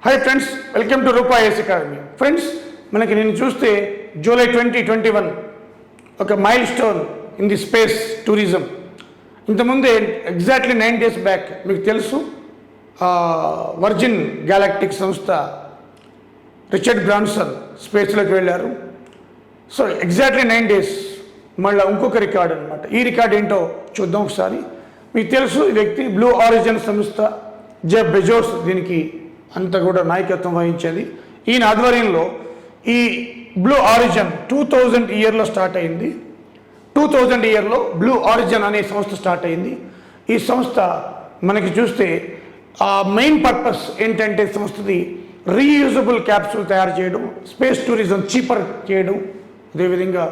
Hi friends, welcome to Rupa IAS academy. Friends, మనకి నేను చూస్తే జూలై 2021 ఒక milestone in the space tourism. ఇంతకుముందే ఎగ్జాక్ట్లీ 9 days బ్యాక్ మీకు తెలుసు వర్జిన్ గ్యాలాక్టిక్ సంస్థ రిచర్డ్ బ్రాన్సన్ స్పేస్లోకి వెళ్ళారు. సో ఎగ్జాక్ట్లీ 9 days మళ్ళీ ఇంకొక రికార్డ్ అనమాట. ఈ రికార్డ్ ఏంటో చూద్దాం ఒకసారి. మీకు తెలుసు ఈ వ్యక్తి బ్లూ ఆరిజిన్ సంస్థ జెఫ్ బెజోస్ దీనికి అంతా కూడా నాయకత్వం వహించేది. ఈయన ఆధ్వర్యంలో ఈ బ్లూ ఆరిజిన్ 2000 ఇయర్లో స్టార్ట్ అయింది. 2000 ఇయర్లో బ్లూ ఆరిజిన్ అనే సంస్థ స్టార్ట్ అయింది. ఈ సంస్థ మనకి చూస్తే ఆ మెయిన్ పర్పస్ ఏంటంటే సంస్థది రీయూజబుల్ క్యాప్సూల్ తయారు చేయడం, స్పేస్ టూరిజం చీపర్ చేయడం, అదేవిధంగా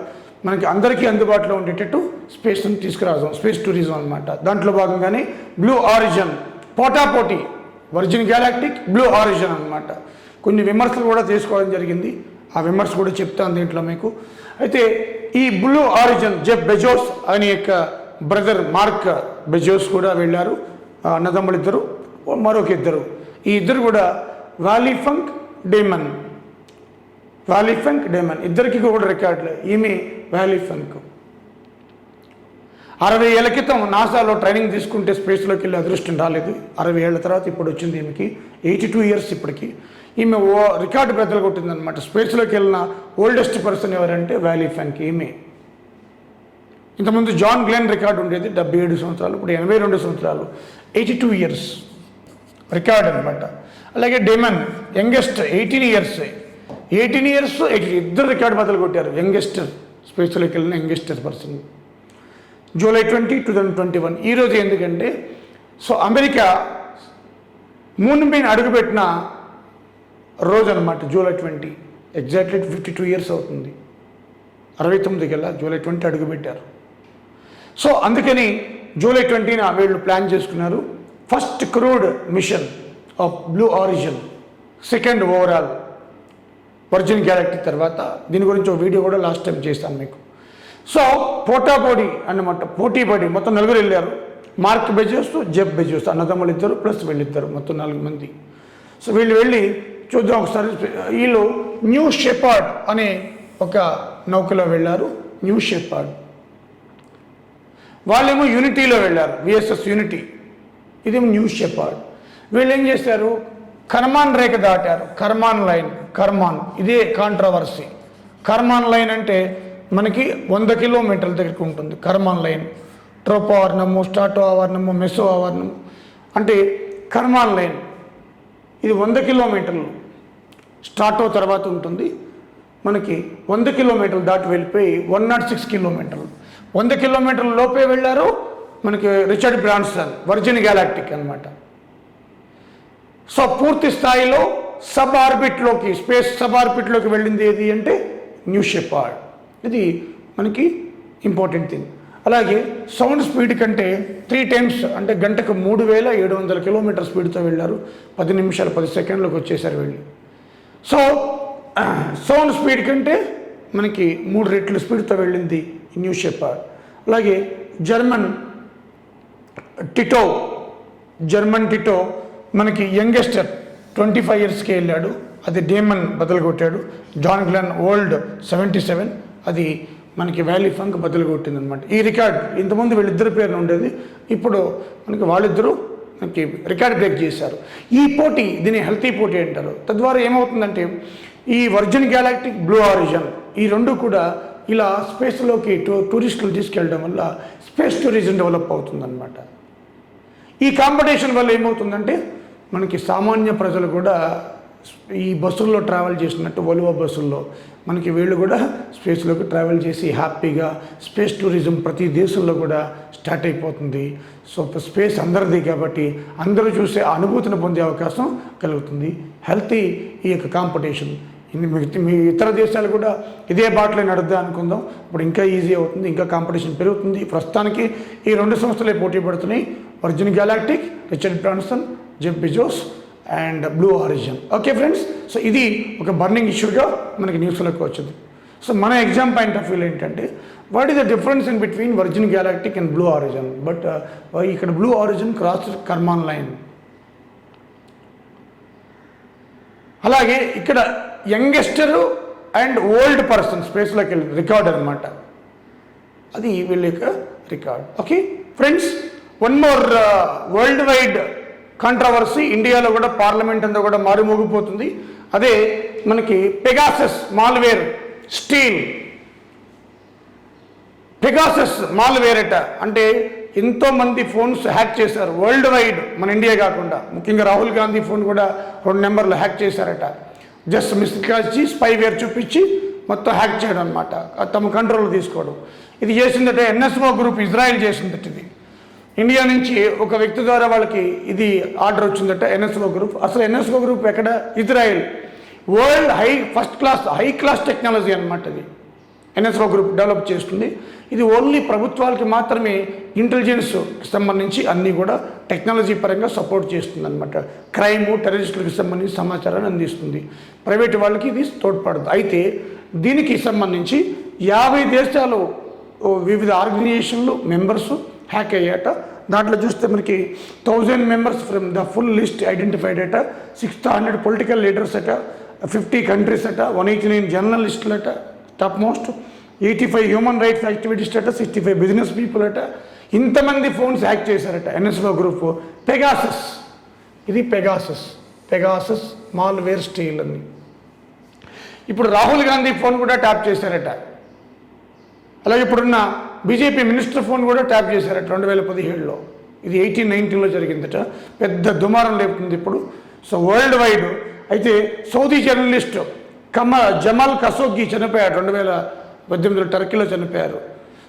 మనకి అందరికీ అందుబాటులో ఉండేటట్టు స్పేస్ని తీసుకురావడం, స్పేస్ టూరిజం అనమాట. దాంట్లో భాగంగానే బ్లూ ఆరిజిన్ పోటాపోటీ వర్జిన్ గ్యాలాక్టిక్ బ్లూ ఆరిజిన్ అనమాట. కొన్ని విమర్శలు కూడా తీసుకోవడం జరిగింది. ఆ విమర్శ కూడా చెప్తాను దీంట్లో మీకు. అయితే ఈ బ్లూ ఆరిజిన్ జెఫ్ బెజోస్ అనే యొక్క బ్రదర్ మార్క్ బెజోస్ కూడా వెళ్ళారు. అన్నదమ్ములు ఇద్దరు, మరొక ఇద్దరు. ఈ ఇద్దరు కూడా వాలీ ఫంక్ డేమన్ ఇద్దరికి కూడా రికార్డులు. ఈమె వాలీ ఫంక్ 60 ఏళ్ల క్రితం నాసాలో ట్రైనింగ్ తీసుకుంటే స్పేస్లోకి వెళ్ళి అదృష్టం రాలేదు. 60 ఏళ్ల తర్వాత ఇప్పుడు వచ్చింది ఈమెకి. 82 years ఇప్పటికి. ఈమె రికార్డు బ్రద్దలు కొట్టిందనమాట. స్పేస్లోకి వెళ్ళిన ఓల్డెస్ట్ పర్సన్ ఎవరంటే వాలీ ఫంక్ ఈమె. ఇంతకుముందు జాన్ గ్లెన్ రికార్డు ఉండేది 77 సంవత్సరాలు, ఇప్పుడు 82 సంవత్సరాలు, 82 years రికార్డ్ అనమాట. అలాగే డేమన్ యంగెస్ట్ 18 years ఇద్దరు రికార్డు బదులు కొట్టారు. యంగెస్ట్ స్పేస్లోకి వెళ్ళిన యంగెస్ట్ పర్సన్ జూలై 20, 2021 ఈరోజు. ఎందుకంటే సో అమెరికా మూన్ పైన అడుగుపెట్టిన రోజు అనమాట జూలై 20. ఎగ్జాక్ట్లీ 52 years అవుతుంది. 69 కల్లా జూలై 20 అడుగుపెట్టారు. సో అందుకని జూలై 20న వీళ్ళు ప్లాన్ చేసుకున్నారు first crewed mission of Blue Origin, second overall Virgin Galactic తర్వాత. దీని గురించి ఒక వీడియో కూడా లాస్ట్ టైం చేస్తాను మీకు. సో పోటాపోటీ అన్నమాట, పోటీపడి మొత్తం 4 వెళ్ళారు. మార్క్ బెజోస్, జెఫ్ బెజోస్ అన్నదమ్ములు ఇద్దరు ప్లస్ వీళ్ళిద్దరు, మొత్తం 4 మంది. సో వీళ్ళు వెళ్ళి చూద్దాం ఒకసారి. వీళ్ళు న్యూ షెపర్డ్ అనే ఒక నౌకలో వెళ్ళారు. New Shepard. వాళ్ళేమో యూనిటీలో వెళ్ళారు, విఎస్ఎస్ యూనిటీ. ఇదేమో న్యూ షెపర్డ్. వీళ్ళు ఏం చేశారు, కర్మాన్ రేఖ దాటారు. కర్మాన్ లైన్, కర్మాన్ ఇదే కాంట్రవర్సీ. కర్మాన్ లైన్ అంటే మనకి 100 kilometers దగ్గరికి ఉంటుంది. కర్మాన్ లైన్ ట్రోపో ఆవర్ణము, స్టాటో ఆవర్ణము, మెసో ఆవర్ణము అంటే కర్మాన్ లైన్ ఇది 100 kilometers స్టాటో తర్వాత ఉంటుంది. మనకి 100 kilometers దాటి వెళ్ళిపోయి 106 kilometers, 100 kilometers లోపే వెళ్ళారు. మనకి రిచర్డ్ బ్రాన్సన్ వర్జిన్ గ్యాలాక్టిక్ అనమాట. సో పూర్తి స్థాయిలో సబ్ ఆర్బిట్లోకి, స్పేస్ సబ్ ఆర్బిట్లోకి వెళ్ళింది ఏది అంటే న్యూ షెపర్డ్. ఇది మనకి ఇంపార్టెంట్ థింగ్. అలాగే సౌండ్ స్పీడ్ కంటే 3 times అంటే గంటకు 3700 kilometers స్పీడ్తో వెళ్ళారు. 10 నిమిషాలు 10 సెకండ్లకు వచ్చేసారు వెళ్ళి. సో సౌండ్ స్పీడ్ కంటే మనకి 3 రెట్లు స్పీడ్తో వెళ్ళింది న్యూ షెపర్డ్. అలాగే జర్మన్ టిటో మనకి యంగెస్టర్ 25 yearsకే వెళ్ళాడు. అది డేమన్ బదులు కొట్టాడు. జాన్ గ్లెన్ ఓల్డ్ 77, అది మనకి వాలీ ఫంక్ బదులు కొట్టింది అనమాట. ఈ రికార్డ్ ఇంతకుముందు వీళ్ళిద్దరి పేరున ఉండేది, ఇప్పుడు మనకి వాళ్ళిద్దరూ మనకి రికార్డ్ బ్రేక్ చేశారు. ఈ పోటీ దీన్ని హెల్తీ పోటీ అంటారు. తద్వారా ఏమవుతుందంటే ఈ వర్జిన్ గ్యాలాక్టిక్, బ్లూ ఆరిజిన్ ఈ రెండు కూడా ఇలా స్పేస్లోకి టూరిస్టులు తీసుకెళ్ళడం వల్ల స్పేస్ టూరిజం డెవలప్ అవుతుందన్నమాట. ఈ కాంపిటీషన్ వల్ల ఏమవుతుందంటే మనకి సామాన్య ప్రజలు కూడా ఈ బస్సుల్లో ట్రావెల్ చేసినట్టు వోల్వో బస్సుల్లో మనకి వీళ్ళు కూడా స్పేస్లోకి ట్రావెల్ చేసి హ్యాపీగా స్పేస్ టూరిజం ప్రతి దేశంలో కూడా స్టార్ట్ అయిపోతుంది. సో స్పేస్ అందరిది కాబట్టి అందరూ చూసే అనుభూతిని పొందే అవకాశం కలుగుతుంది. హెల్తీ ఈ యొక్క కాంపిటీషన్ మీ ఇతర దేశాలు కూడా ఇదే బాటలో నడుద్దా అనుకుందాం. ఇప్పుడు ఇంకా ఈజీ అవుతుంది, ఇంకా కాంపిటీషన్ పెరుగుతుంది. ప్రస్తుతానికి ఈ 2 సంస్థలే పోటీ పడుతున్నాయి, Virgin Galactic, Richard Branson, Jeff Bezos and Blue Origin. Okay friends, so ఇది ఒక బర్నింగ్ ఇష్యూగా మనకి న్యూస్లోకి వచ్చింది. సో మన ఎగ్జామ్ పాయింట్ ఆఫ్ వ్యూలో ఏంటంటే what is the difference in between Virgin Galactic and Blue Origin. But ఇక్కడ Blue Origin cross Karman line. అలాగే ఇక్కడ యంగెస్టరు అండ్ ఓల్డ్ పర్సన్ స్పేస్లోకి వెళ్ళి రికార్డ్ అనమాట, అది వీళ్ళ యొక్క record. Okay friends, one more world wide controversy, ఇండియాలో కూడా పార్లమెంట్ అంతా కూడా మారుమోగిపోతుంది. అదే మనకి Pegasus malware steal. Pegasus malware అట అంటే ఎంతోమంది ఫోన్స్ హ్యాక్ చేశారు వరల్డ్ వైడ్, మన ఇండియా కాకుండా. ముఖ్యంగా రాహుల్ గాంధీ ఫోన్ కూడా 2 నెంబర్లు హ్యాక్ చేశారట. జస్ట్ మిస్డ్ కాల్ ఇచ్చి స్పైవేర్ చూపించి మొత్తం హ్యాక్ చేయడం అనమాట, తమ కంట్రోల్లో తీసుకోవడం. ఇది చేసిందట ఎన్ఎస్ఓ గ్రూప్, ఇజ్రాయెల్ చేసిందట. ఇది ఇండియా నుంచి ఒక వ్యక్తి ద్వారా వాళ్ళకి ఇది ఆర్డర్ వచ్చిందట, ఎన్ఎస్ఓ గ్రూప్. అసలు ఎన్ఎస్ఓ గ్రూప్ ఎక్కడ? Israel. World high class technology అనమాట ఇది ఎన్ఎస్ఓ గ్రూప్ డెవలప్ చేస్తుంది. ఇది ఓన్లీ ప్రభుత్వాలకి మాత్రమే ఇంటెలిజెన్స్కి సంబంధించి అన్నీ కూడా టెక్నాలజీ పరంగా సపోర్ట్ చేస్తుంది అనమాట. క్రైము, టెర్రరిస్టులకు సంబంధించి సమాచారాన్ని అందిస్తుంది. ప్రైవేట్ వాళ్ళకి ఇది తోడ్పడదు. అయితే దీనికి సంబంధించి 50 దేశాలు వివిధ ఆర్గనైజేషన్లు మెంబర్స్ హ్యాక్ అయ్యాట. దాంట్లో చూస్తే మనకి 1000 members from the full list identified అట, 600 పొలిటికల్ లీడర్స్ అట, 50 కంట్రీస్ అట, 189 జర్నలిస్టులు అట, top most 85 human rights activist అట, 65 బిజినెస్ పీపుల్ అట. ఇంతమంది ఫోన్స్ హ్యాక్ చేశారట ఎన్ఎస్ఓ గ్రూప్. పెగాసస్, ఇది పెగాసస్ మాల్వేర్ స్టీల్ అని. ఇప్పుడు రాహుల్ గాంధీ ఫోన్ కూడా ట్యాప్ చేశారట. అలాగే ఇప్పుడున్న బీజేపీ మినిస్టర్ ఫోన్ కూడా ట్యాప్ చేశారట 2017లో. ఇది 18-19లో జరిగిందట. పెద్ద దుమారం లేపుతుంది ఇప్పుడు. So world wide. అయితే సౌదీ జర్నలిస్ట్ జమాల్ ఖషోగ్గి చనిపోయారు 2018లో, టర్కీలో చనిపోయారు.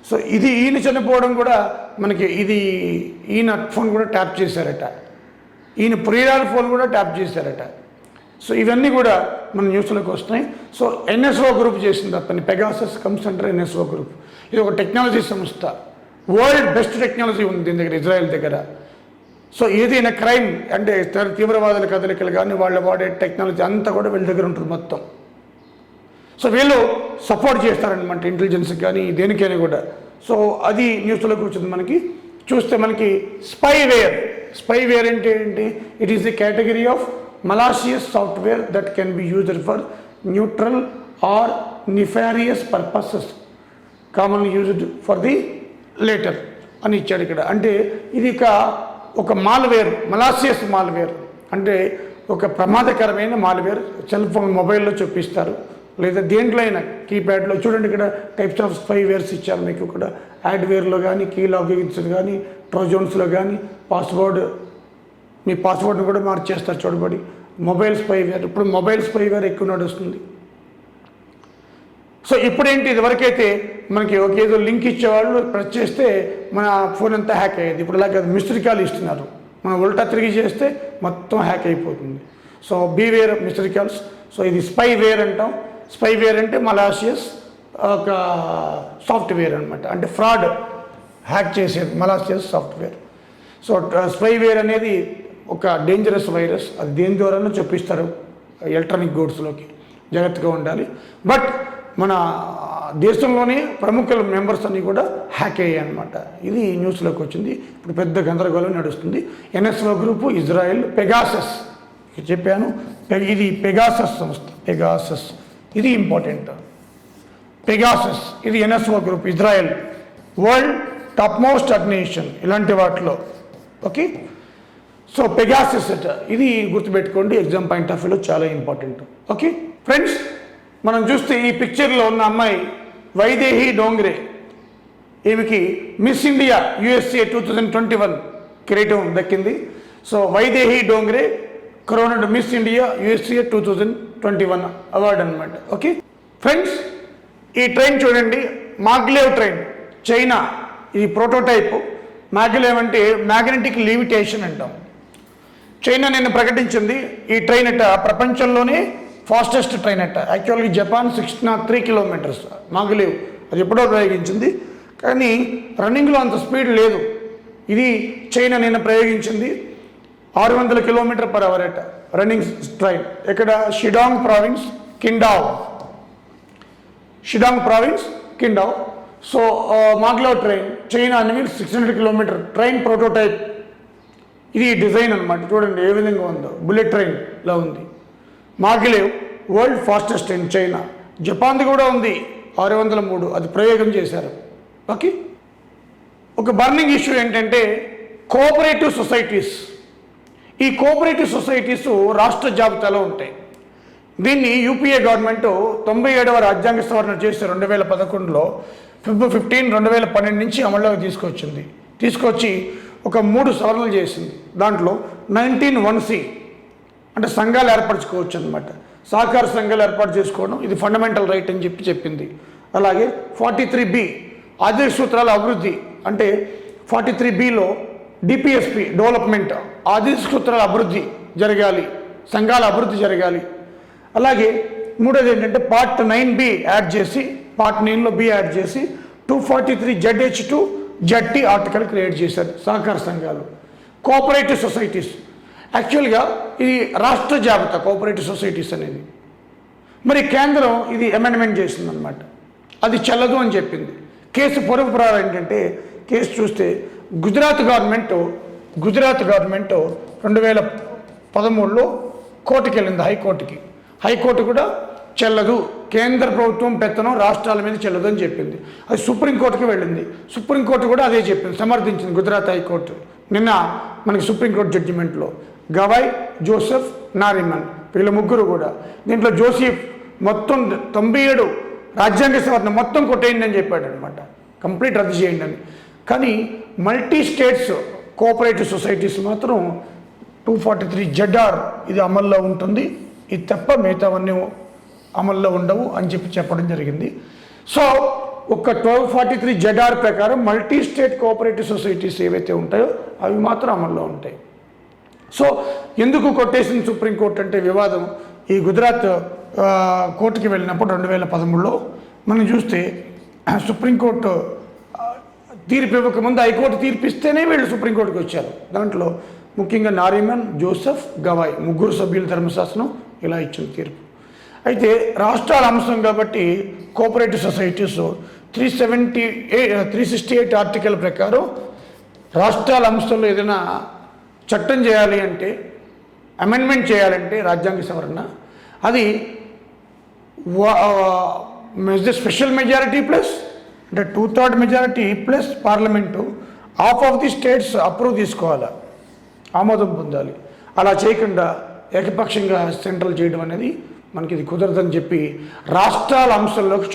సో ఈయన చనిపోవడం కూడా మనకి ఈయన ఫోన్ కూడా ట్యాప్ చేశారట. ఈయన ప్రియురాల ఫోన్ కూడా ట్యాప్ చేశారట. సో ఇవన్నీ కూడా మన న్యూస్లోకి వస్తున్నాయి. సో ఎన్ఎస్ఓ గ్రూప్ చేసింది పని. Pegasus comes under NSO group. ఇది ఒక టెక్నాలజీ సంస్థ. వరల్డ్ బెస్ట్ టెక్నాలజీ ఉంది దీని దగ్గర, ఇజ్రాయెల్ దగ్గర. సో ఏదైనా క్రైమ్ అంటే తీవ్రవాదుల కదలికలు కానీ వాళ్ళు వాడే టెక్నాలజీ అంతా కూడా వీళ్ళ దగ్గర ఉంటుంది మొత్తం. సో వీళ్ళు సపోర్ట్ చేస్తారనమాట ఇంటెలిజెన్స్కి కానీ దేనికైనా కూడా. సో అది న్యూస్లోకి వచ్చింది మనకి. చూస్తే మనకి స్పైవేర్ అంటే ఏంటి? It is the category of malicious software that can be used for neutral or nefarious purposes commonly used for the later అని ఇచ్చాడు ఇక్కడ. అంటే ఇది ఒక మాల్వేర్, మలాసియస్ మాల్వేర్ అంటే ఒక ప్రమాదకరమైన మాల్వేర్. సెల్ ఫోన్ మొబైల్లో చూపిస్తారు, లేదా దేంట్లో అయినా కీప్యాడ్లో. చూడండి ఇక్కడ టైప్స్ ఆఫ్ స్పైవేర్స్ ఇచ్చారు మీకు కూడా. యాడ్వేర్లో కానీ, కీ లాగిన్స్ కానీ, ట్రోజోన్స్లో కానీ, మీ పాస్వర్డ్ని కూడా మార్చేస్తారు చూడబడి. మొబైల్ స్పైవేర్, ఇప్పుడు మొబైల్ స్పైవేర్ ఎక్కువ నడుస్తుంది. సో ఇప్పుడేంటి, ఇదివరకైతే మనకి ఏదో లింక్ ఇచ్చేవాళ్ళు ప్రెస్ చేస్తే మన ఫోన్ అంతా హ్యాక్ అయ్యేది. ఇప్పుడు అలాగే మిస్డ్ కాల్ ఇస్తున్నారు, మనం ఉల్టా తిరిగి చేస్తే మొత్తం హ్యాక్ అయిపోతుంది. So beware missed calls. So ఇది స్పైవేర్ అంటాం. స్పైవేర్ అంటే మలాసియస్ ఒక సాఫ్ట్వేర్ అనమాట, అంటే ఫ్రాడ్ హ్యాక్ చేసేది మలాసియస్ సాఫ్ట్వేర్. సో స్పైవేర్ అనేది ఒక డేంజరస్ వైరస్. అది దేని ద్వారానో చూపిస్తారు ఎలక్ట్రానిక్ గూడ్స్లోకి, జాగ్రత్తగా ఉండాలి. బట్ మన దేశంలోనే ప్రముఖుల మెంబర్స్ అన్ని కూడా హ్యాక్ అయ్యాయి అనమాట. ఇది న్యూస్లోకి వచ్చింది. ఇప్పుడు పెద్ద గందరగోళం నడుస్తుంది. ఎన్ఎస్ఓ గ్రూపు, ఇజ్రాయెల్, పెగాసస్ చెప్పాను. ఇది పెగాసస్ సంస్థ. పెగాసస్ ఇది ఇంపార్టెంట్. పెగాసస్ ఇది NSO group, Israel. World top most organisation ఇలాంటి వాటిలో. ఓకే, సో పెగాసస్ అట, ఇది గుర్తుపెట్టుకోండి. ఎగ్జామ్ పాయింట్ ఆఫ్ వ్యూలో చాలా ఇంపార్టెంట్. ఓకే ఫ్రెండ్స్, మనం చూస్తే ఈ పిక్చర్లో ఉన్న అమ్మాయి వైదేహి డోంగ్రే. ఈమెకి మిస్ ఇండియా USA 2021 కిరీటం దక్కింది. So Vaidehi Dongre corona miss India USA 2021 award అనమాట. ఓకే ఫ్రెండ్స్, ఈ ట్రైన్ చూడండి, మాగ్లేవ్ ట్రైన్, చైనా. ఇది ప్రోటోటైప్. మాగ్లేవ్ అంటే మ్యాగ్నెటిక్ లివిటేషన్ అంటాం. చైనా నిన్న ప్రకటించింది ఈ ట్రైన్ అట ప్రపంచంలోనే ఫాస్టెస్ట్ ట్రైన్ అట. యాక్చువల్గా జపాన్ 603 కిలోమీటర్స్ మాగ్లేవ్, అది ఎప్పుడో ప్రయోగించింది. కానీ రన్నింగ్లో అంత స్పీడ్ లేదు. ఇది చైనా నిన్న ప్రయోగించింది. 600 km/h అట రన్నింగ్ ట్రైన్. ఇక్కడ షిడాంగ్ province కిండావ్. So maglev train, China అనేది 600 km ట్రైన్ ప్రోటోటైప్. ఇది డిజైన్ అనమాట. చూడండి ఏ విధంగా ఉందో, బుల్లెట్ ట్రైన్లా ఉంది. మాగిలేవ్ వరల్డ్ ఫాస్టెస్ట్ ఇన్ చైనా. జపాన్ది కూడా ఉంది 603, అది ప్రయోగం చేశారు. ఓకే, ఒక బర్నింగ్ ఇష్యూ ఏంటంటే కోఆపరేటివ్ సొసైటీస్. ఈ కోఆపరేటివ్ సొసైటీస్ రాష్ట్ర జాబితాలో ఉంటాయి. దీన్ని యూపీఏ గవర్నమెంట్ 97వ రాజ్యాంగ సవరణ చేసి 2011లో ఫిబ్రవరి 15, 2012 నుంచి అమల్లోకి తీసుకొచ్చి ఒక 3 సవరణలు చేసింది. దాంట్లో 19(1)(c) అంటే సంఘాలు ఏర్పరచుకోవచ్చు అనమాట. సహకార సంఘాలు ఏర్పాటు చేసుకోవడం ఇది ఫండమెంటల్ రైట్ అని చెప్పింది. అలాగే 43(b) ఆర్థిక సూత్రాల అభివృద్ధి, అంటే 43(b)లో డిపిఎస్పి డెవలప్మెంట్, ఆర్థిక సూత్రాల అభివృద్ధి జరగాలి, సంఘాల అభివృద్ధి జరగాలి. అలాగే మూడోది ఏంటంటే పార్ట్ 9(b) యాడ్ చేసి, పార్ట్ 9లో బి యాడ్ చేసి 243(ZH2) ZT ఆర్టికల్ క్రియేట్ చేశారు. సహకార సంఘాలు, కోఆపరేటివ్ సొసైటీస్. యాక్చువల్గా ఇది రాష్ట్ర జాబితా కోఆపరేటివ్ సొసైటీస్ అనేది. మరి కేంద్రం ఇది అమెండ్మెంట్ చేసిందనమాట, అది చెల్లదు అని చెప్పింది. కేసు పొరుగు ప్రారం ఏంటంటే, కేసు చూస్తే గుజరాత్ గవర్నమెంట్ 2013లో కోర్టుకి వెళ్ళింది, హైకోర్టు కూడా చెల్లదు, కేంద్ర ప్రభుత్వం పెత్తనం రాష్ట్రాల మీద చెల్లదు అని చెప్పింది. అది సుప్రీంకోర్టుకి వెళ్ళింది, సుప్రీంకోర్టు కూడా అదే చెప్పింది, సమర్థించింది గుజరాత్ హైకోర్టు. నిన్న మనకి సుప్రీంకోర్టు జడ్జిమెంట్లో గవాయ్, జోసెఫ్, నారిమన్ వీళ్ళ ముగ్గురు కూడా. దీంట్లో జోసెఫ్ మొత్తం 97 రాజ్యాంగ సవరణ మొత్తం కొట్టేయండి అని చెప్పాడు అనమాట, కంప్లీట్ రద్దు చేయండి అని. కానీ మల్టీ స్టేట్స్ కోఆపరేటివ్ సొసైటీస్ మాత్రం 243(ZR) ఇది అమల్లో ఉంటుంది, ఇది తప్ప మిగతావన్నీ అమల్లో ఉండవు అని చెప్పడం జరిగింది. సో ఒక 1243(ZR) ప్రకారం మల్టీ స్టేట్ కోఆపరేటివ్ సొసైటీస్ ఏవైతే ఉంటాయో అవి మాత్రం అమల్లో ఉంటాయి. సో ఎందుకు కొట్టేసింది సుప్రీంకోర్టు అంటే వివాదం ఈ గుజరాత్ కోర్టుకి వెళ్ళినప్పుడు 2013లో మనం చూస్తే సుప్రీంకోర్టు తీర్పు ఇవ్వకముందు హైకోర్టు తీర్పిస్తేనే వీళ్ళు సుప్రీంకోర్టుకి వచ్చారు. దాంట్లో ముఖ్యంగా నారిమన్, జోసెఫ్, గవాయ్ ముగ్గురు సభ్యుల ధర్మశాస్త్రం ఇలా ఇచ్చిన తీర్పు. అయితే రాష్ట్రాల అంశం కాబట్టి కోఆపరేటివ్ సొసైటీస్ 368 ఆర్టికల్ ప్రకారం రాష్ట్రాల అంశంలో ఏదైనా చట్టం చేయాలి అంటే, అమెండ్మెంట్ చేయాలంటే రాజ్యాంగ సవరణ, అది స్పెషల్ మెజారిటీ ప్లస్ అంటే 2/3 majority plus parliament half of the states approve తీసుకోవాలి, ఆమోదం పొందాలి. అలా చేయకుండా ఏకపక్షంగా సెంట్రల్ చేయడం అనేది మనకి ఇది కుదరదని చెప్పి రాష్ట్రాల అంశంలోకి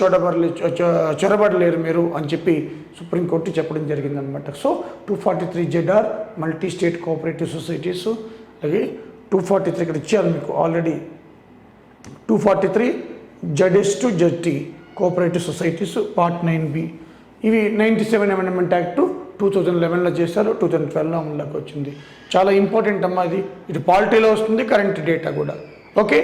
చొరబడలేరు మీరు అని చెప్పి సుప్రీంకోర్టు చెప్పడం జరిగిందనమాట. So 243(ZR) multi state cooperative societies, అలాగే 243 ఇక్కడ ఇచ్చారు మీకు already 243(ZH2) ZT cooperative societies part 9(b). ఇవి 97 అమెండ్మెంట్ యాక్ట్ 2011లో చేశారు, 2012లో అమల్లోకి వచ్చింది. చాలా ఇంపార్టెంట్ అమ్మా ఇది, ఇటు పాలిటీలో వస్తుంది, కరెంట్ డేటా కూడా. ఓకే.